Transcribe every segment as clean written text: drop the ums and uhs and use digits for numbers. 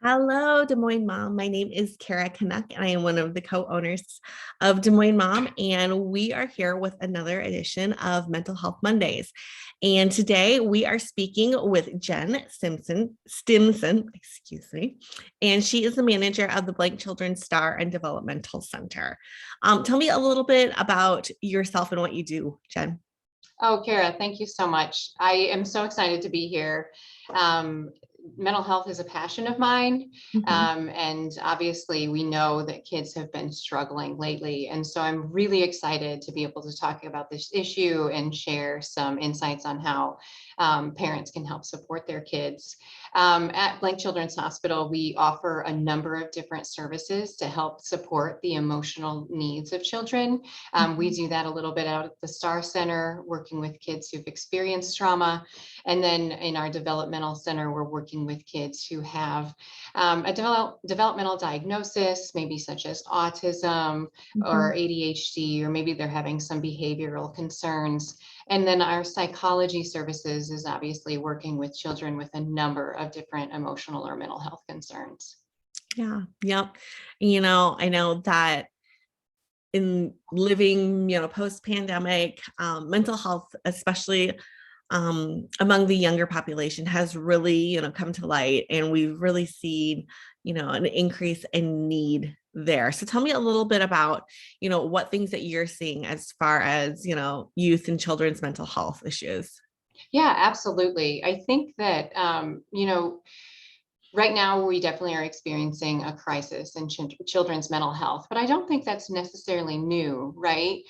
Hello, Des Moines Mom. My name is Kara Canuck, and I am one of the co-owners of Des Moines Mom. And we are here with another edition of Mental Health Mondays. And today we are speaking with Jen Stimson, excuse me, and she is the manager of the Blank Children's Star and Developmental Center. Tell me a little bit about yourself and what you do, Jen. Oh, Kara, thank you so much. I am so excited to be here. Um, Mental health is a passion of mine. Mhm. And obviously we know that kids have been struggling lately. And so I'm really excited to be able to talk about this issue and share some insights on how parents can help support their kids. At Blank Children's Hospital, we offer a number of different services to help support the emotional needs of children. We do that a little bit out at the Star Center, working with kids who've experienced trauma. And then in our developmental center, we're working with kids who have a developmental diagnosis, maybe such as autism or Mhm. ADHD, or maybe they're having some behavioral concerns. And then our psychology services is obviously working with children with a number of different emotional or mental health concerns. Yeah, yep. I know that in living, post pandemic, mental health, especially among the younger population, has really, come to light. And we've really seen, an increase in need there. So tell me a little bit about, what things that you're seeing as far as, youth and children's mental health issues. Yeah, absolutely. I think that, right now, we definitely are experiencing a crisis in children's mental health, but I don't think that's necessarily new, right?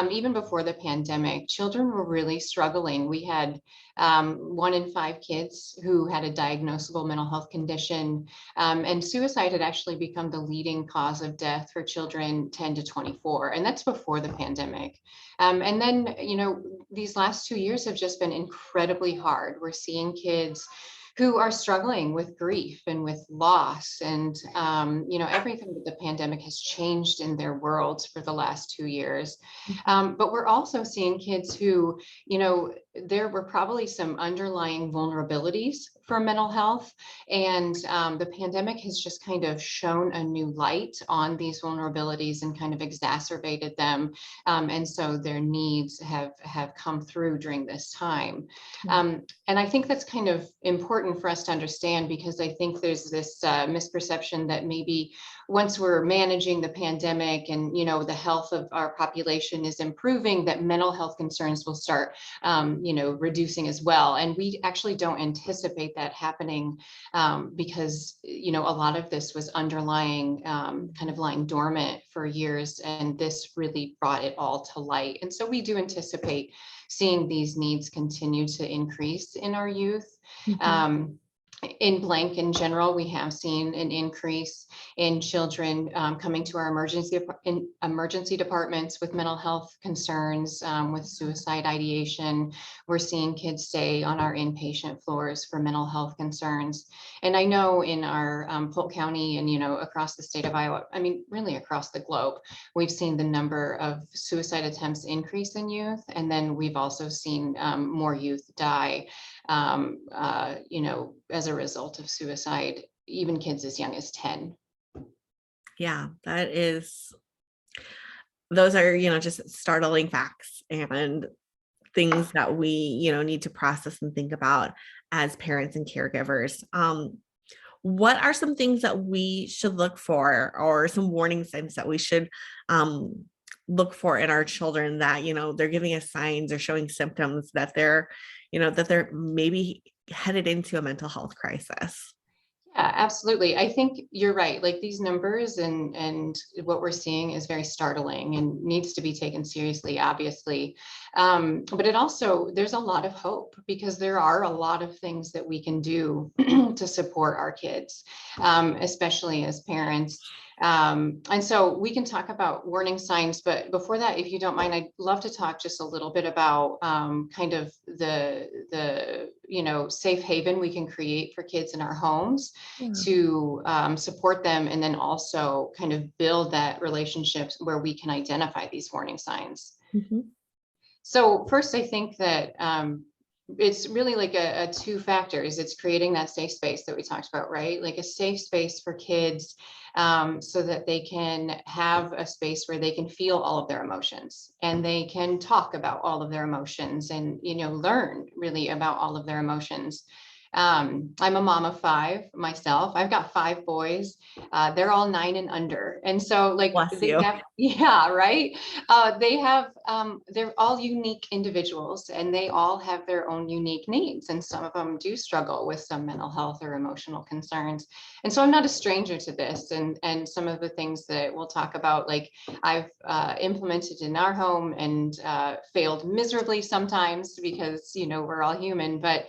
Even before the pandemic, children were really struggling. We had 1 in 5 kids who had a diagnosable mental health condition, and suicide had actually become the leading cause of death for children 10 to 24, and that's before the pandemic. And then, these last 2 years have just been incredibly hard. We're seeing kids who are struggling with grief and with loss, and everything that the pandemic has changed in their worlds for the last 2 years. But we're also seeing kids who, there were probably some underlying vulnerabilities for mental health, and the pandemic has just kind of shown a new light on these vulnerabilities and kind of exacerbated them, and so their needs have come through during this time. And I think that's kind of important for us to understand, because I think there's this misperception that maybe once we're managing the pandemic and, the health of our population is improving, that mental health concerns will start, reducing as well. And we actually don't anticipate that happening, because, a lot of this was underlying, kind of lying dormant for years, and this really brought it all to light. And so we do anticipate seeing these needs continue to increase in our youth. Mhm. Um, in Blank in general, we have seen an increase in children coming to our emergency departments with mental health concerns, with suicide ideation. We're seeing kids stay on our inpatient floors for mental health concerns. And I know in our Polk County and, across the state of Iowa, I mean, really across the globe, we've seen the number of suicide attempts increase in youth. And then we've also seen more youth die, as a result of suicide, even kids as young as 10. Yeah, those are, just startling facts and things that we, need to process and think about as parents and caregivers. What are some things that we should look for, or some warning signs that we should look for in our children, that, they're giving us signs or showing symptoms that they're maybe headed into a mental health crisis? Yeah, absolutely. I think you're right. Like, these numbers and what we're seeing is very startling and needs to be taken seriously, obviously. But it also, there's a lot of hope, because there are a lot of things that we can do to support our kids, especially as parents. And so we can talk about warning signs, but before that, if you don't mind, I'd love to talk just a little bit about kind of the safe haven we can create for kids in our homes Yeah. to support them, and then also kind of build that relationships where we can identify these warning signs. Mhm. So first, I think that it's really like a two factors. It's creating that safe space that we talked about, right? Like a safe space for kids, so that they can have a space where they can feel all of their emotions and they can talk about all of their emotions and, learn really about all of their emotions. I'm a mom of five myself. I've got five boys. They're all 9 and under. And so like Bless they you. have, yeah, right. They have, they're all unique individuals and they all have their own unique needs. And some of them do struggle with some mental health or emotional concerns. And so I'm not a stranger to this. And some of the things that we'll talk about, like I've implemented in our home and failed miserably sometimes because, we're all human, but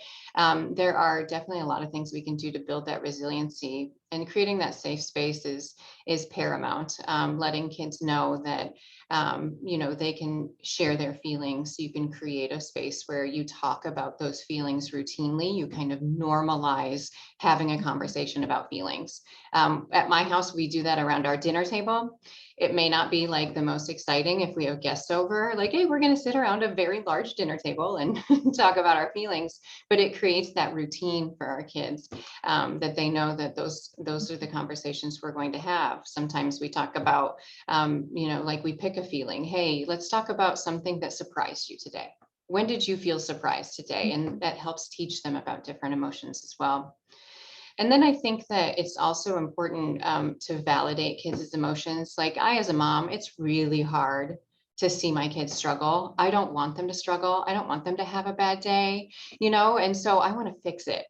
there are definitely a lot of things we can do to build that resiliency, and creating that safe space is paramount. Letting kids know that they can share their feelings. You can create a space where you talk about those feelings routinely. You kind of normalize having a conversation about feelings. At my house, we do that around our dinner table. It may not be like the most exciting if we have guests over, like, hey, we're going to sit around a very large dinner table and talk about our feelings, but it creates that routine for our kids, that they know that those are the conversations we're going to have. Sometimes we talk about, like we pick a feeling. Hey, let's talk about something that surprised you today. When did you feel surprised today? And that helps teach them about different emotions as well. And then I think that it's also important, to validate kids' emotions. Like I, as a mom, it's really hard to see my kids struggle. I don't want them to struggle. I don't want them to have a bad day, and so I want to fix it.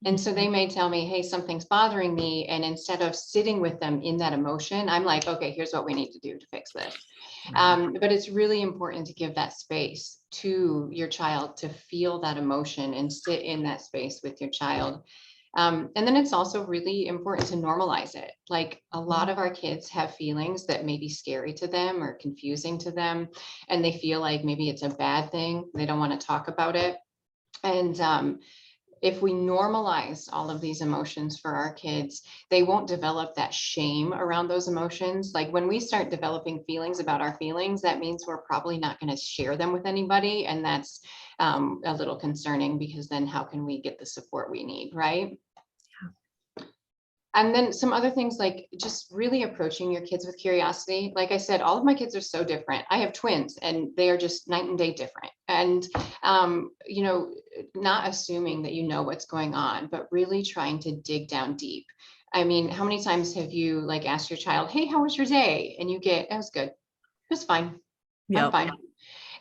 And so they may tell me, hey, something's bothering me. And instead of sitting with them in that emotion, I'm like, okay, here's what we need to do to fix this. Right. But it's really important to give that space to your child to feel that emotion and sit in that space with your child. And then it's also really important to normalize it. Like a lot of our kids have feelings that may be scary to them or confusing to them, and they feel like maybe it's a bad thing. They don't want to talk about it. And if we normalize all of these emotions for our kids, they won't develop that shame around those emotions. Like when we start developing feelings about our feelings, that means we're probably not going to share them with anybody. And that's a little concerning, because then how can we get the support we need, right? And then some other things, like just really approaching your kids with curiosity. Like I said, all of my kids are so different. I have twins and they are just night and day different. And, not assuming that you know what's going on, but really trying to dig down deep. I mean, how many times have you like asked your child, hey, how was your day? And you get, that was good. It was fine. I'm Yep. fine.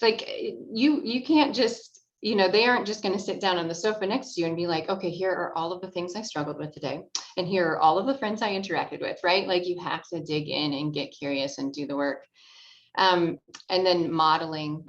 Like you can't just, they aren't just going to sit down on the sofa next to you and be like, okay, here are all of the things I struggled with today, and here are all of the friends I interacted with, right? Like you have to dig in and get curious and do the work. um, and then modeling,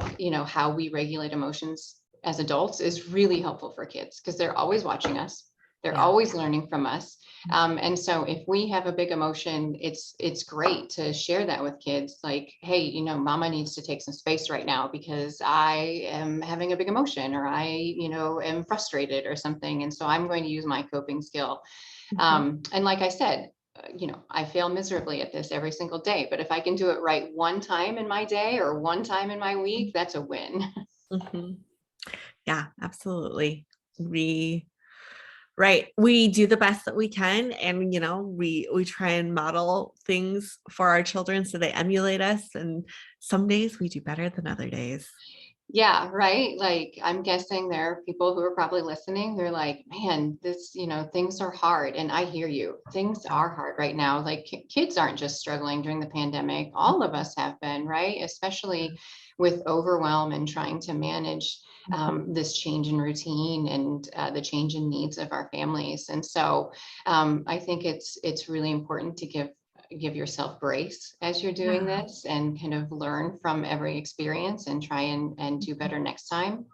how we regulate emotions as adults is really helpful for kids, because they're always watching us. They're Yeah. always learning from us. And so if we have a big emotion, it's great to share that with kids. Like, hey, mama needs to take some space right now because I am having a big emotion, or I, am frustrated or something. And so I'm going to use my coping skill. Mhm. And like I said, I fail miserably at this every single day, but if I can do it right one time in my day or one time in my week, that's a win. Mhm. Yeah, absolutely. We right. We do the best that we can, and we try and model things for our children so they emulate us, and some days we do better than other days. Yeah, right. Like I'm guessing there are people who are probably listening. They're like, man, this, things are hard. And I hear you. Things Yeah. are hard right now. Like kids aren't just struggling during the pandemic. All of us have been, right? Especially with overwhelm and trying to manage this change in routine and the change in needs of our families. And so I think it's really important to give yourself grace as you're doing Yeah. this, and kind of learn from every experience and try and do better next time.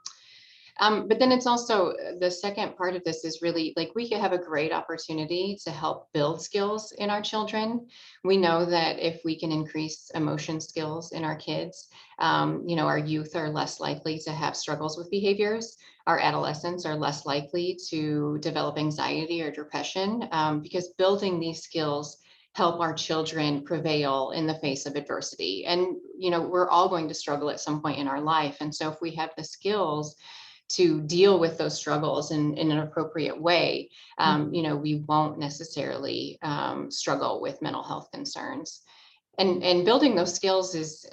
But then it's also the second part of this is really like we could have a great opportunity to help build skills in our children. We know that if we can increase emotion skills in our kids, our youth are less likely to have struggles with behaviors. Our adolescents are less likely to develop anxiety or depression, because building these skills help our children prevail in the face of adversity. And, we're all going to struggle at some point in our life. And so if we have the skills to deal with those struggles in an appropriate way, we won't necessarily struggle with mental health concerns. And building those skills is,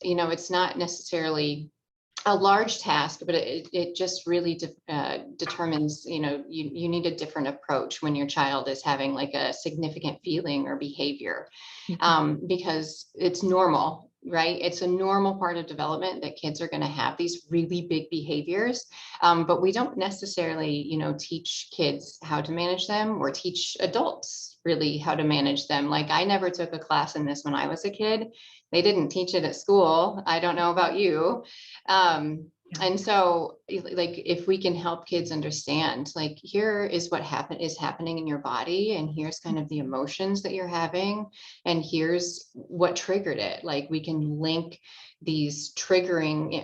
it's not necessarily a large task, but it just really determines, you need a different approach when your child is having like a significant feeling or behavior, because it's normal, right? It's a normal part of development that kids are going to have these really big behaviors, but we don't necessarily, teach kids how to manage them or teach adults really how to manage them. Like I never took a class in this when I was a kid. They didn't teach it at school. I don't know about you. And so like, if we can help kids understand, like, here is what is happening in your body, and here's kind of the emotions that you're having, and here's what triggered it. Like we can link these triggering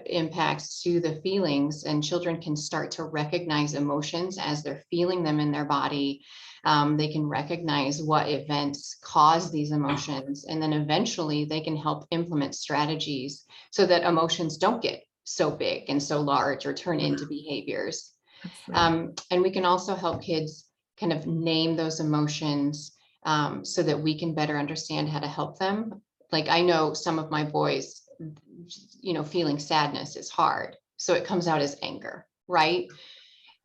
impacts to the feelings, and children can start to recognize emotions as they're feeling them in their body. They can recognize what events cause these emotions, and then eventually they can help implement strategies so that emotions don't get so big and so large or turn into behaviors. And we can also help kids kind of name those emotions, so that we can better understand how to help them. Like I know some of my boys, feeling sadness is hard, so it comes out as anger, right?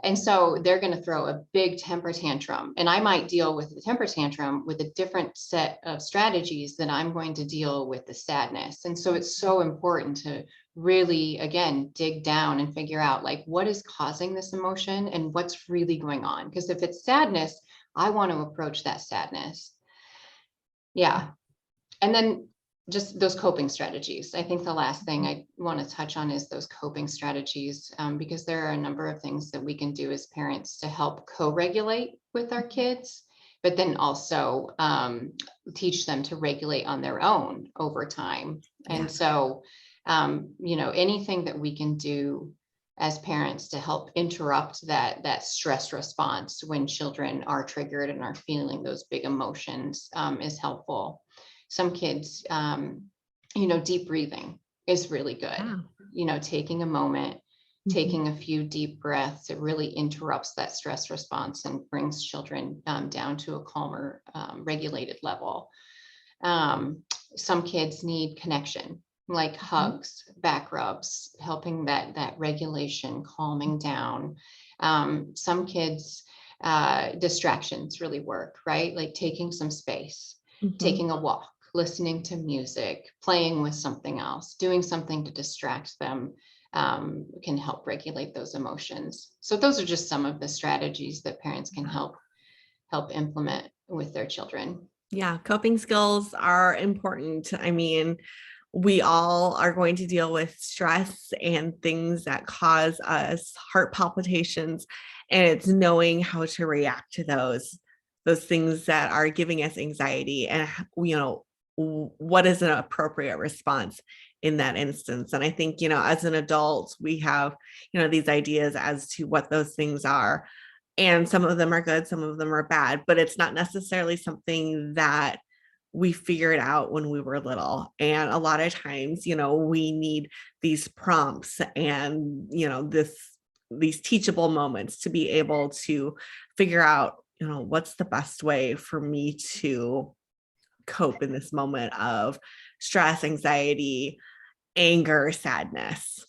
And so they're going to throw a big temper tantrum, and I might deal with the temper tantrum with a different set of strategies than I'm going to deal with the sadness. And so it's so important to really, again, dig down and figure out like what is causing this emotion and what's really going on. Because if it's sadness, I want to approach that sadness. Yeah. And then just those coping strategies. I think the last thing I want to touch on is those coping strategies, because there are a number of things that we can do as parents to help co-regulate with our kids, but then also teach them to regulate on their own over time. And so, anything that we can do as parents to help interrupt that stress response when children are triggered and are feeling those big emotions is helpful. Some kids, deep breathing is really good. Taking a moment, taking a few deep breaths, it really interrupts that stress response and brings children down to a calmer, regulated level. Some kids need connection, like hugs, back rubs, helping that regulation, calming down. Some kids, distractions really work, right? Like taking some space, taking a walk, listening to music, playing with something else, doing something to distract them, can help regulate those emotions. So those are just some of the strategies that parents can help implement with their children. Yeah, coping skills are important. I mean, we all are going to deal with stress and things that cause us heart palpitations, and it's knowing how to react to those things that are giving us anxiety, and what is an appropriate response in that instance. And I think, as an adult, we have, these ideas as to what those things are. And some of them are good, some of them are bad, but it's not necessarily something that we figured out when we were little. And a lot of times, we need these prompts and, these teachable moments to be able to figure out, what's the best way for me to cope in this moment of stress, anxiety, anger, sadness.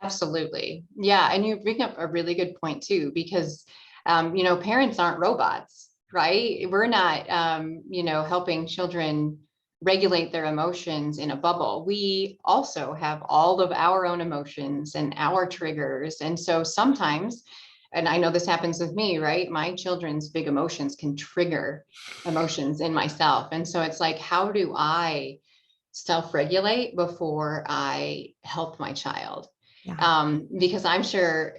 Absolutely. Yeah. And you bring up a really good point too, because, parents aren't robots, right? We're not, helping children regulate their emotions in a bubble. We also have all of our own emotions and our triggers. And so sometimes, and I know this happens with me, right? My children's big emotions can trigger emotions in myself. And so it's like, how do I self-regulate before I help my child? Because I'm sure,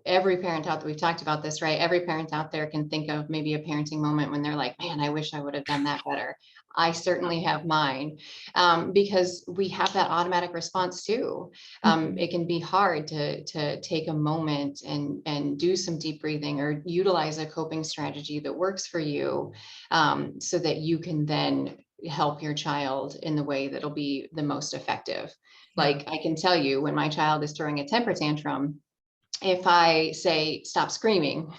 every parent out there, we've talked about this, right? Every parent out there can think of maybe a parenting moment when they're like, man, I wish I would have done that better. I certainly have mine, because we have that automatic response too. It can be hard to take a moment and do some deep breathing or utilize a coping strategy that works for you, so that you can then help your child in the way that'll be the most effective. Like I can tell you, when my child is throwing a temper tantrum, if I say, stop screaming,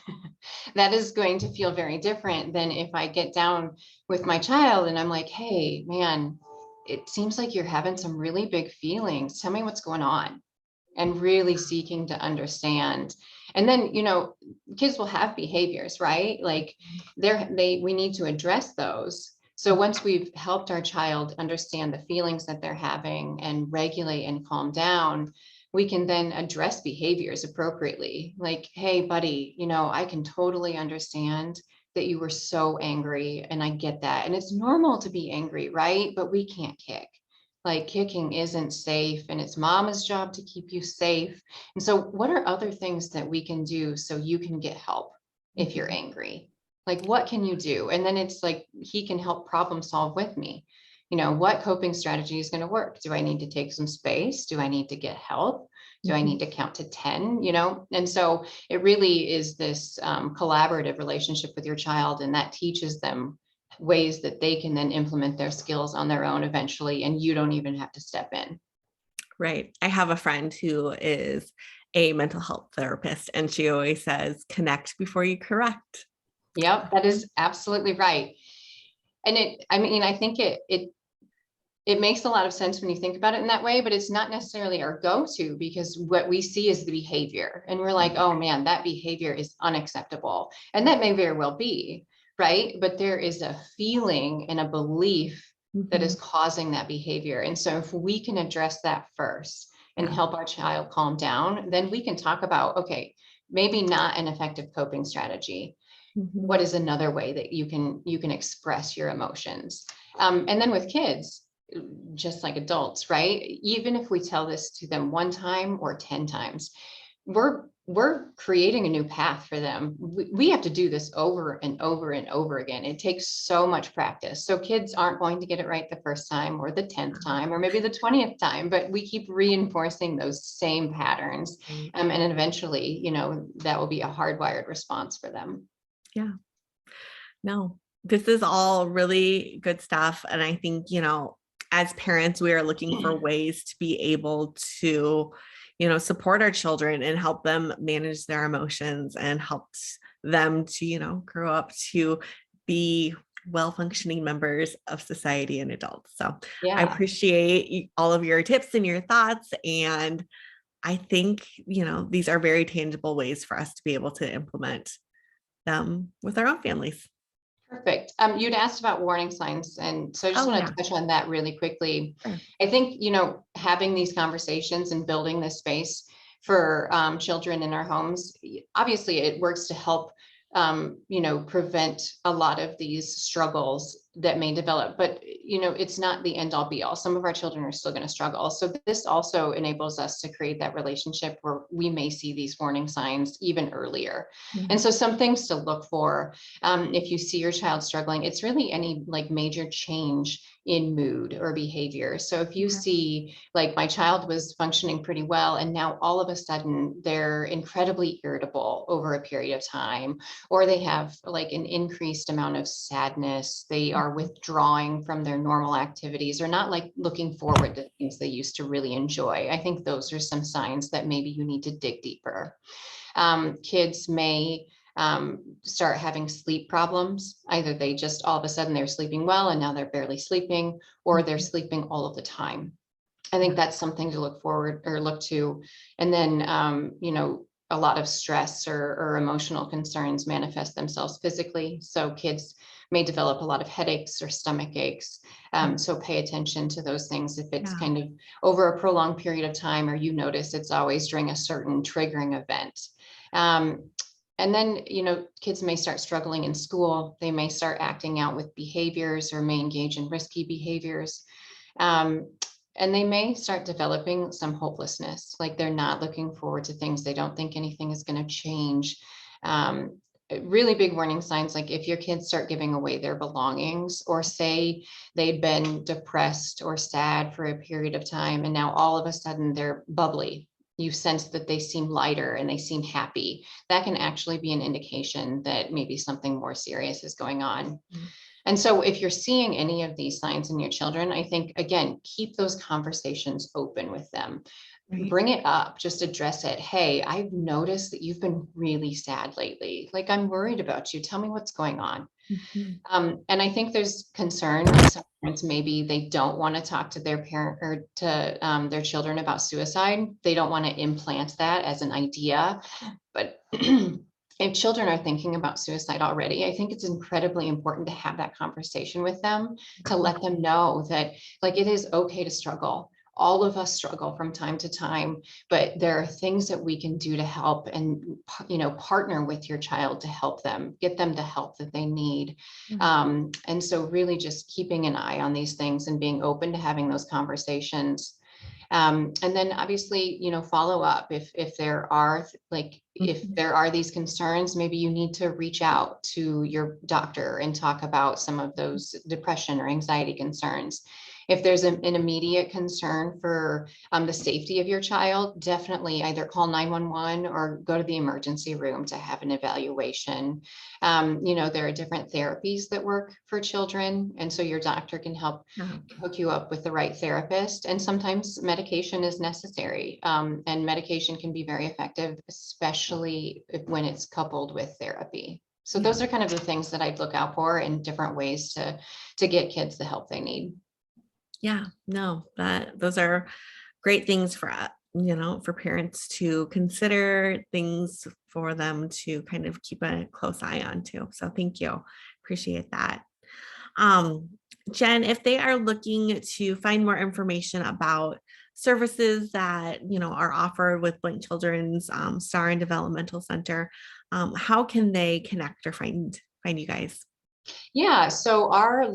that is going to feel very different than if I get down with my child and I'm like, hey, man, it seems like you're having some really big feelings. Tell me what's going on. And really seeking to understand. And then, kids will have behaviors, right? Like we need to address those. So once we've helped our child understand the feelings that they're having and regulate and calm down, we can then address behaviors appropriately. Like, hey, buddy, I can totally understand that you were so angry, and I get that. And it's normal to be angry, right? But we can't kick. Like, kicking isn't safe, and it's mama's job to keep you safe. And so what are other things that we can do so you can get help if you're angry? Like, what can you do? And then it's like, he can help problem solve with me. What coping strategy is going to work? Do I need to take some space? Do I need to get help? Do I need to count to 10? And so it really is this collaborative relationship with your child, and that teaches them ways that they can then implement their skills on their own eventually, and you don't even have to step in. Right. I have a friend who is a mental health therapist, and she always says, connect before you correct. Yep, that is absolutely right. And I think it makes a lot of sense when you think about it in that way, but it's not necessarily our go-to, because what we see is the behavior and we're like, oh man, that behavior is unacceptable. And that may very well be, right? But there is a feeling and a belief that is causing that behavior. And so if we can address that first and help our child calm down, then we can talk about, okay, maybe not an effective coping strategy. What is another way that you can express your emotions? And then with kids, just like adults, right? Even if we tell this to them one time or 10 times, we're creating a new path for them. We have to do this over and over and over again. It takes so much practice. So kids aren't going to get it right the first time or the 10th time or maybe the 20th time, but we keep reinforcing those same patterns. And eventually, that will be a hardwired response for them. Yeah. No, this is all really good stuff. And I think, as parents, we are looking for ways to be able to, support our children and help them manage their emotions and help them to, grow up to be well-functioning members of society and adults. So I appreciate all of your tips and your thoughts. And I think, these are very tangible ways for us to be able to implement them with our own families. Perfect. You'd asked about warning signs, and so I just want to touch on that really quickly. Sure. I think, having these conversations and building this space for children in our homes, obviously it works to help, prevent a lot of these struggles that may develop, but, it's not the end all be all. Some of our children are still going to struggle. So this also enables us to create that relationship where we may see these warning signs even earlier. And so some things to look for, if you see your child struggling, it's really any like major change in mood or behavior. So if you see, like, my child was functioning pretty well, and now all of a sudden they're incredibly irritable over a period of time, or they have like an increased amount of sadness, they are withdrawing from their normal activities, or not like looking forward to things they used to really enjoy. I think those are some signs that maybe you need to dig deeper. Kids may start having sleep problems. Either they just all of a sudden they're sleeping well and now they're barely sleeping, or they're sleeping all of the time. I think that's something to look forward or look to. And then, a lot of stress or emotional concerns manifest themselves physically. So kids may develop a lot of headaches or stomach aches. So pay attention to those things if it's kind of over a prolonged period of time, or you notice it's always during a certain triggering event. And then, kids may start struggling in school. They may start acting out with behaviors or may engage in risky behaviors. And they may start developing some hopelessness, like they're not looking forward to things. They don't think anything is going to change. Really big warning signs, like if your kids start giving away their belongings, or say they'd been depressed or sad for a period of time, and now all of a sudden they're bubbly. You sense that they seem lighter and they seem happy. That can actually be an indication that maybe something more serious is going on. And so if you're seeing any of these signs in your children, I think, again, keep those conversations open with them. Right. bring it up, just address it. Hey, I've noticed that you've been really sad lately. Like, I'm worried about you. Tell me what's going on. Mhm. And I think there's concern that some parents, maybe they don't want to talk to their parent or to their children about suicide. They don't want to implant that as an idea. But if children are thinking about suicide already, I think it's incredibly important to have that conversation with them, to let them know that, like, it is okay to struggle. All of us struggle from time to time, but there are things that we can do to help, and partner with your child to help them, get them the help that they need. Right. And so really just keeping an eye on these things and being open to having those conversations. And then obviously, follow up if there are, like, if Mhm. there are these concerns, maybe you need to reach out to your doctor and talk about some of those depression or anxiety concerns. If there's an immediate concern for the safety of your child, definitely either call 911 or go to the emergency room to have an evaluation. There are different therapies that work for children, and so your doctor can help Yeah. hook you up with the right therapist. And sometimes medication is necessary. And medication can be very effective, especially when it's coupled with therapy. So Yeah. those are kind of the things that I'd look out for in different ways to get kids the help they need. Yeah. No, those are great things for for parents to consider, things for them to kind of keep a close eye on too. So thank you. Appreciate that. Um, Jen, if they are looking to find more information about services that are offered with Blank Children's Star and Developmental Center, how can they connect or find you guys? Yeah, so our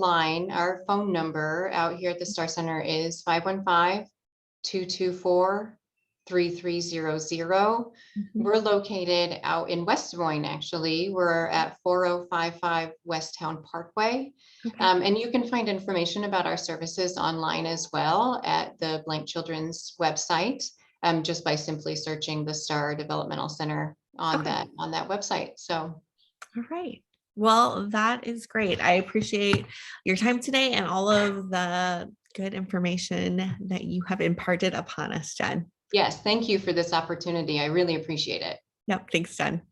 phone number out here at the Star Center is 515-224-3300. Mhm. We're located out in West Des Moines, actually. We're at 4055 West Town Parkway. Okay. And you can find information about our services online as well at the Blank Children's website, just by simply searching the Star Developmental Center on Okay. that website. So All right. Well, that is great. I appreciate your time today and all of the good information that you have imparted upon us, Jen. yes, thank you for this opportunity. I really appreciate it. Yep. Thanks, Jen.